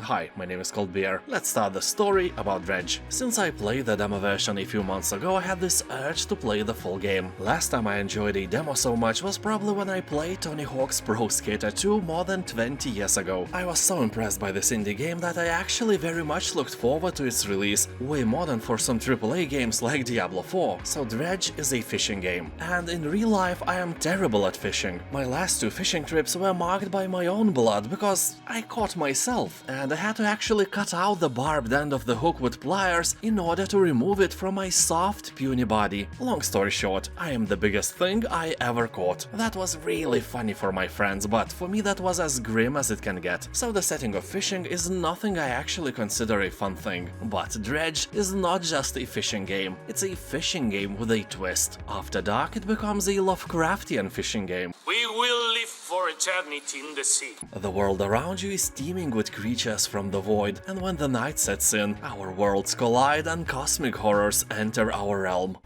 Hi, my name is Coldbeer. Let's start the story about Dredge. Since I played the demo version a few months ago, I had this urge to play the full game. Last time I enjoyed a demo so much was probably when I played Tony Hawk's Pro Skater 2 more than 20 years ago. I was so impressed by this indie game that I actually very much looked forward to its release, way more than for some AAA games like Diablo 4. So Dredge is a fishing game. And in real life I am terrible at fishing. My last two fishing trips were marked by my own blood because I caught myself, and I had to actually cut out the barbed end of the hook with pliers in order to remove it from my soft, puny body. Long story short, I am the biggest thing I ever caught. That was really funny for my friends, but for me that was as grim as it can get. So the setting of fishing is nothing I actually consider a fun thing. But Dredge is not just a fishing game, it's a fishing game with a twist. After dark it becomes a Lovecraftian fishing game. We will live for eternity in the sea. The world around you is teeming with creatures from the void, and when the night sets in, our worlds collide and cosmic horrors enter our realm.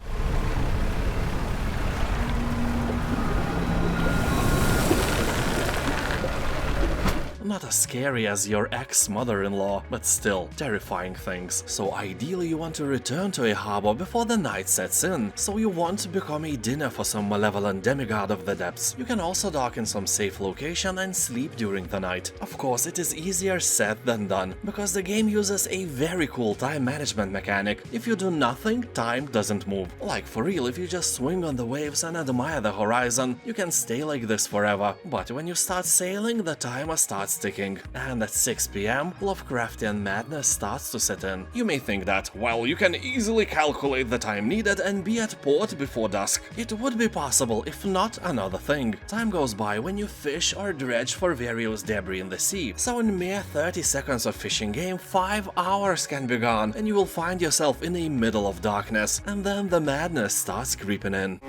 Not as scary as your ex-mother-in-law, but still terrifying things. So ideally you want to return to a harbor before the night sets in, so you want to become a dinner for some malevolent demigod of the depths. You can also dock in some safe location and sleep during the night. Of course, it is easier said than done, because the game uses a very cool time management mechanic. If you do nothing, time doesn't move. Like for real, if you just swing on the waves and admire the horizon, you can stay like this forever. But when you start sailing, the timer starts ticking, and at 6 PM, Lovecraftian madness starts to set in. You may think that, well, you can easily calculate the time needed and be at port before dusk. It would be possible, if not another thing. Time goes by when you fish or dredge for various debris in the sea, so in mere 30 seconds of fishing game, 5 hours can be gone, and you will find yourself in the middle of darkness, and then the madness starts creeping in.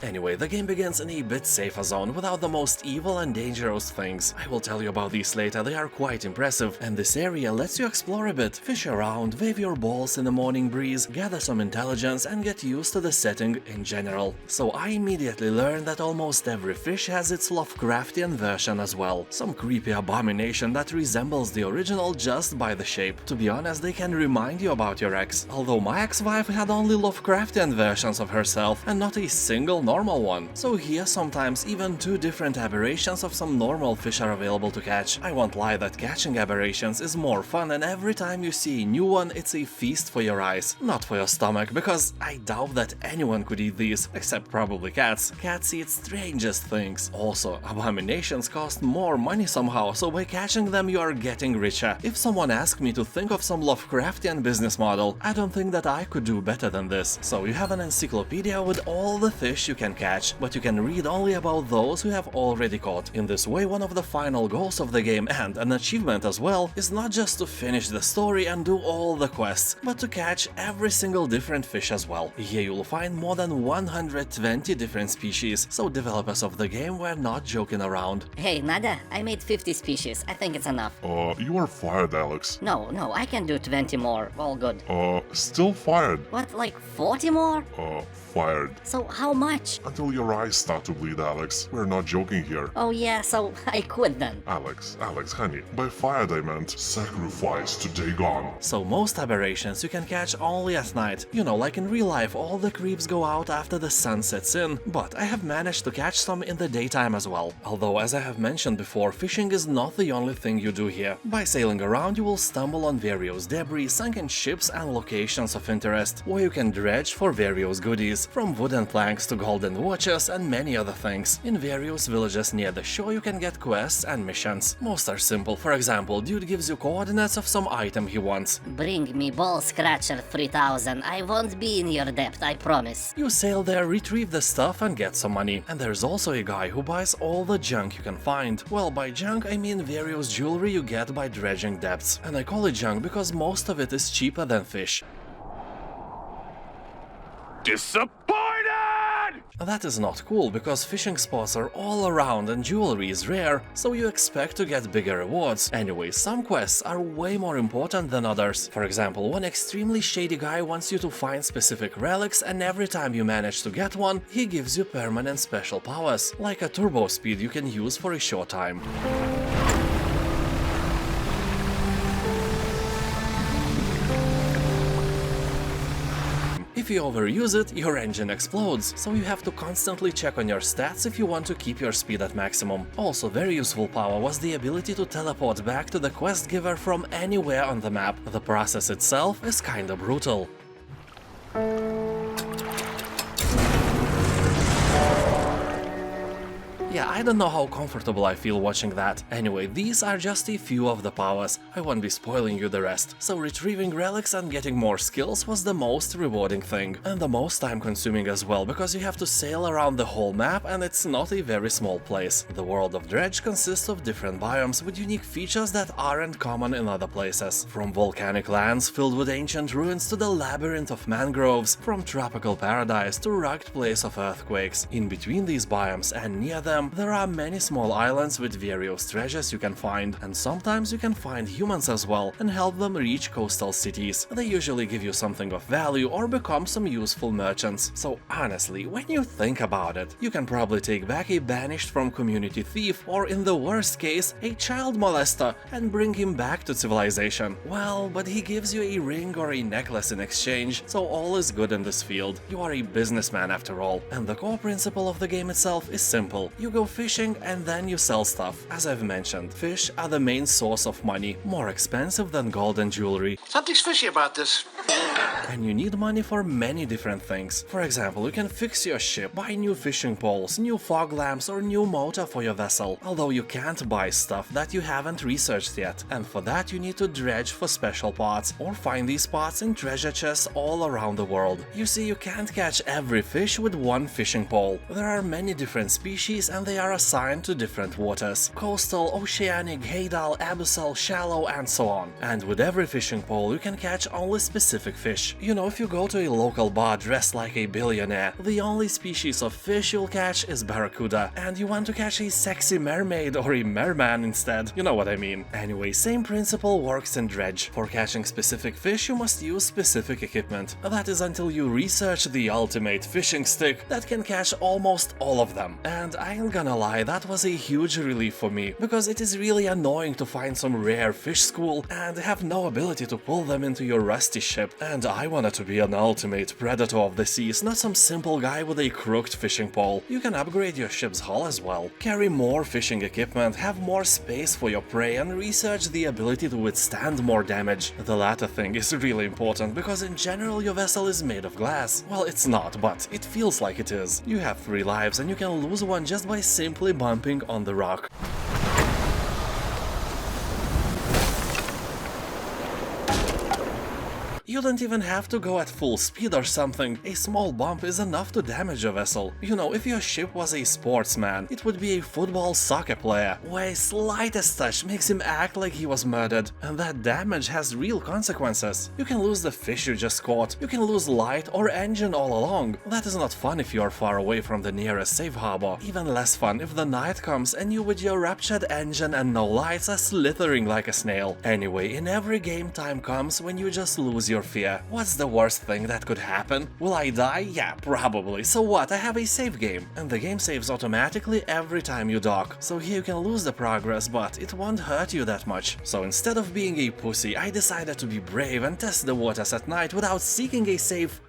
Anyway, the game begins in a bit safer zone without the most evil and dangerous things. I will tell you about these later, they are quite impressive, and this area lets you explore a bit, fish around, wave your balls in the morning breeze, gather some intelligence and get used to the setting in general. So I immediately learned that almost every fish has its Lovecraftian version as well. Some creepy abomination that resembles the original just by the shape. To be honest, they can remind you about your ex, although my ex-wife had only Lovecraftian versions of herself and not a single normal one. So here sometimes even two different aberrations of some normal fish are available to catch. I won't lie that catching aberrations is more fun, and every time you see a new one it's a feast for your eyes, not for your stomach, because I doubt that anyone could eat these, except probably cats. Cats eat strangest things. Also, abominations cost more money somehow, so by catching them you are getting richer. If someone asked me to think of some Lovecraftian business model, I don't think that I could do better than this. So you have an encyclopedia with all the fish you can catch, but you can read only about those who have already caught. In this way, one of the final goals of the game, and an achievement as well, is not just to finish the story and do all the quests, but to catch every single different fish as well. Here you'll find more than 120 different species, so developers of the game were not joking around. Hey, Nada, I made 50 species. I think it's enough. You are fired, Alex. No, I can do 20 more. All good. Still fired. What, like 40 more? Fired. So how much? Until your eyes start to bleed, Alex. We're not joking here. Oh yeah, so I quit then. Alex, honey. By fired I meant sacrifice to Dagon. So most aberrations you can catch only at night. You know, like in real life, all the creeps go out after the sun sets in, but I have managed to catch some in the daytime as well. Although, as I have mentioned before, fishing is not the only thing you do here. By sailing around you will stumble on various debris, sunken ships and locations of interest, where you can dredge for various goodies, from wooden planks to golden watches and many other things. In various villages near the shore you can get quests and missions. Most are simple. For example, dude gives you coordinates of some item he wants. Bring me Ball Scratcher 3000. I won't be in your debt, I promise. You sail there, retrieve the stuff and get some money. And there's also a guy who buys all the junk you can find. Well, by junk I mean various jewelry you get by dredging depths. And I call it junk because most of it is cheaper than fish. Disappointed! That is not cool, because fishing spots are all around and jewelry is rare, so you expect to get bigger rewards. Anyway, some quests are way more important than others. For example, one extremely shady guy wants you to find specific relics, and every time you manage to get one, he gives you permanent special powers, like a turbo speed you can use for a short time. If you overuse it, your engine explodes, so you have to constantly check on your stats if you want to keep your speed at maximum. Also, very useful power was the ability to teleport back to the quest giver from anywhere on the map. The process itself is kinda brutal. Yeah, I don't know how comfortable I feel watching that. Anyway, these are just a few of the powers, I won't be spoiling you the rest. So retrieving relics and getting more skills was the most rewarding thing, and the most time consuming as well, because you have to sail around the whole map and it's not a very small place. The world of Dredge consists of different biomes with unique features that aren't common in other places. From volcanic lands filled with ancient ruins to the labyrinth of mangroves, from tropical paradise to rugged place of earthquakes. In between these biomes and near them, there are many small islands with various treasures you can find, and sometimes you can find humans as well and help them reach coastal cities. They usually give you something of value or become some useful merchants. So honestly, when you think about it, you can probably take back a banished from community thief, or in the worst case, a child molester, and bring him back to civilization. Well, but he gives you a ring or a necklace in exchange, so all is good in this field. You are a businessman after all, and the core principle of the game itself is simple. You go fishing and then you sell stuff. As I've mentioned, fish are the main source of money, more expensive than gold and jewelry. Something's fishy about this. And you need money for many different things. For example, you can fix your ship, buy new fishing poles, new fog lamps or new motor for your vessel, although you can't buy stuff that you haven't researched yet, and for that you need to dredge for special parts, or find these parts in treasure chests all around the world. You see, you can't catch every fish with one fishing pole. There are many different species and they are assigned to different waters: coastal, oceanic, hadal, abyssal, shallow, and so on. And with every fishing pole you can catch only specific fish. You know, if you go to a local bar dressed like a billionaire, the only species of fish you'll catch is barracuda, and you want to catch a sexy mermaid or a merman instead, you know what I mean. Anyway, same principle works in Dredge. For catching specific fish you must use specific equipment. That is until you research the ultimate fishing stick that can catch almost all of them. And I ain't gonna lie, that was a huge relief for me, because it is really annoying to find some rare fish school and have no ability to pull them into your rusty ship. And I wanted to be an ultimate predator of the seas, not some simple guy with a crooked fishing pole. You can upgrade your ship's hull as well, carry more fishing equipment, have more space for your prey, and research the ability to withstand more damage. The latter thing is really important, because in general your vessel is made of glass. Well, it's not, but it feels like it is. You have 3 lives and you can lose one just by simply bumping on the rock. You don't even have to go at full speed or something. A small bump is enough to damage a vessel. You know, if your ship was a sportsman, it would be a football soccer player, where a slightest touch makes him act like he was murdered, and that damage has real consequences. You can lose the fish you just caught, you can lose light or engine all along. That is not fun if you are far away from the nearest safe harbor. Even less fun if the night comes and you with your ruptured engine and no lights are slithering like a snail. Anyway, in every game time comes when you just lose your fear. What's the worst thing that could happen? Will I die? Yeah, probably. So what? I have a save game. And the game saves automatically every time you dock. So here you can lose the progress, but it won't hurt you that much. So instead of being a pussy, I decided to be brave and test the waters at night without seeking a save.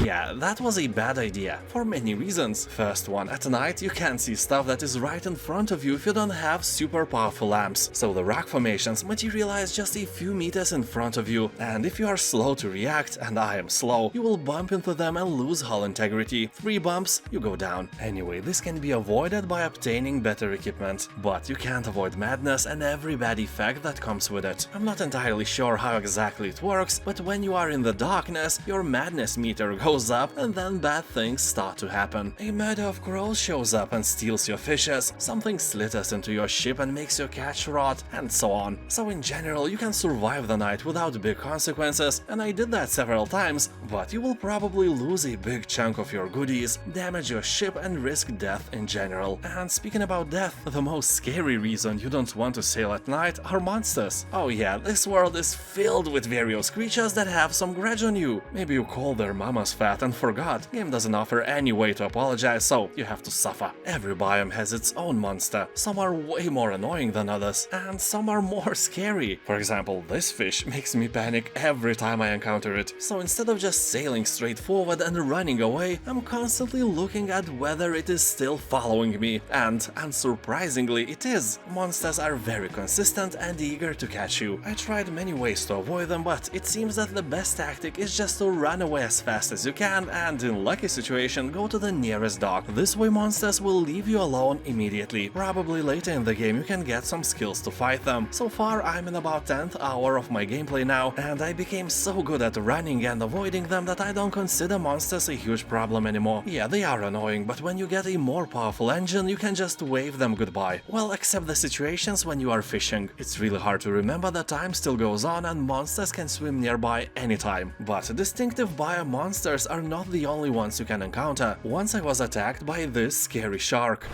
Yeah, that was a bad idea, for many reasons. First one, at night you can't see stuff that is right in front of you if you don't have super powerful lamps, so the rock formations materialize just a few meters in front of you, and if you are slow to react, and I am slow, you will bump into them and lose hull integrity. 3 bumps, you go down. Anyway, this can be avoided by obtaining better equipment, but you can't avoid madness and every bad effect that comes with it. I'm not entirely sure how exactly it works, but when you are in the darkness, your madness meter goes up up, and then bad things start to happen. A murder of crows shows up and steals your fishes, something slitters into your ship and makes your catch rot, and so on. So in general, you can survive the night without big consequences, and I did that several times, but you will probably lose a big chunk of your goodies, damage your ship, and risk death in general. And speaking about death, the most scary reason you don't want to sail at night are monsters. Oh yeah, this world is filled with various creatures that have some grudge on you. Maybe you called their mamas fat and forgot. Game doesn't offer any way to apologize, so you have to suffer. Every biome has its own monster. Some are way more annoying than others, and some are more scary. For example, this fish makes me panic every time I encounter it. So instead of just sailing straight forward and running away, I'm constantly looking at whether it is still following me, and unsurprisingly it is. Monsters are very consistent and eager to catch you. I tried many ways to avoid them, but it seems that the best tactic is just to run away as fast as you can and, in lucky situation, go to the nearest dock. This way monsters will leave you alone immediately. Probably later in the game you can get some skills to fight them. So far I'm in about 10th hour of my gameplay now, and I became so good at running and avoiding them that I don't consider monsters a huge problem anymore. Yeah, they are annoying, but when you get a more powerful engine you can just wave them goodbye. Well, except the situations when you are fishing. It's really hard to remember that time still goes on and monsters can swim nearby anytime. But distinctive biome monsters are not the only ones you can encounter. Once I was attacked by this scary shark.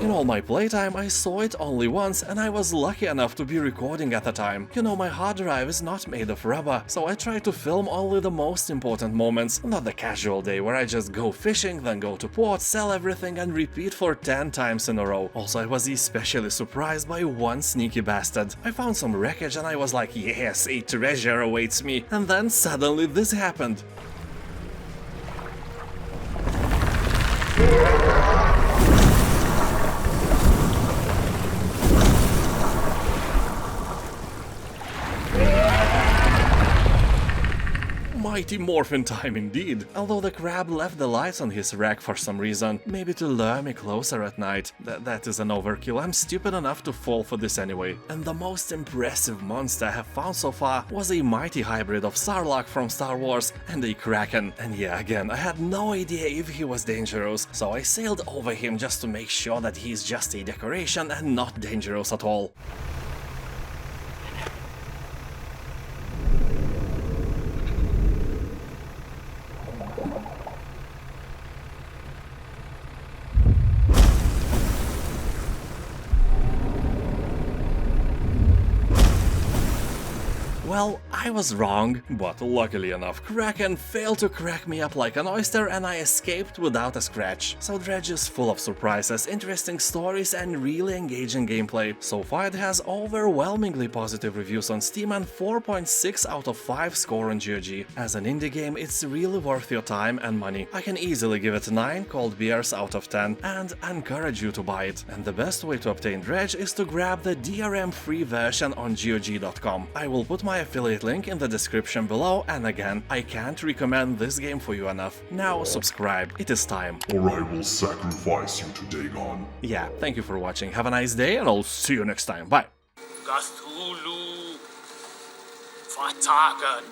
In all my playtime, I saw it only once, and I was lucky enough to be recording at the time. You know, my hard drive is not made of rubber, so I try to film only the most important moments, not the casual day where I just go fishing, then go to port, sell everything and repeat for 10 times in a row. Also, I was especially surprised by one sneaky bastard. I found some wreckage and I was like, yes, a treasure awaits me, and then suddenly this happened. Mighty Morphin time indeed. Although the crab left the lights on his rack for some reason, maybe to lure me closer at night. That is an overkill. I'm stupid enough to fall for this anyway. And the most impressive monster I have found so far was a mighty hybrid of Sarlacc from Star Wars and a Kraken. And yeah, again, I had no idea if he was dangerous, so I sailed over him just to make sure that he's just a decoration and not dangerous at all. Well, I was wrong, but luckily enough, Kraken failed to crack me up like an oyster and I escaped without a scratch. So Dredge is full of surprises, interesting stories and really engaging gameplay. So far it has overwhelmingly positive reviews on Steam and 4.6 out of 5 score on GOG. As an indie game, it's really worth your time and money. I can easily give it 9 cold beers out of 10 and encourage you to buy it. And the best way to obtain Dredge is to grab the DRM free version on GOG.com. I will put my affiliate link in the description below, and again, I can't recommend this game for you enough. Now subscribe, it is time. Or I will sacrifice you to Dagon. Yeah, thank you for watching, have a nice day and I'll see you next time, bye! Cthulhu Fatagan.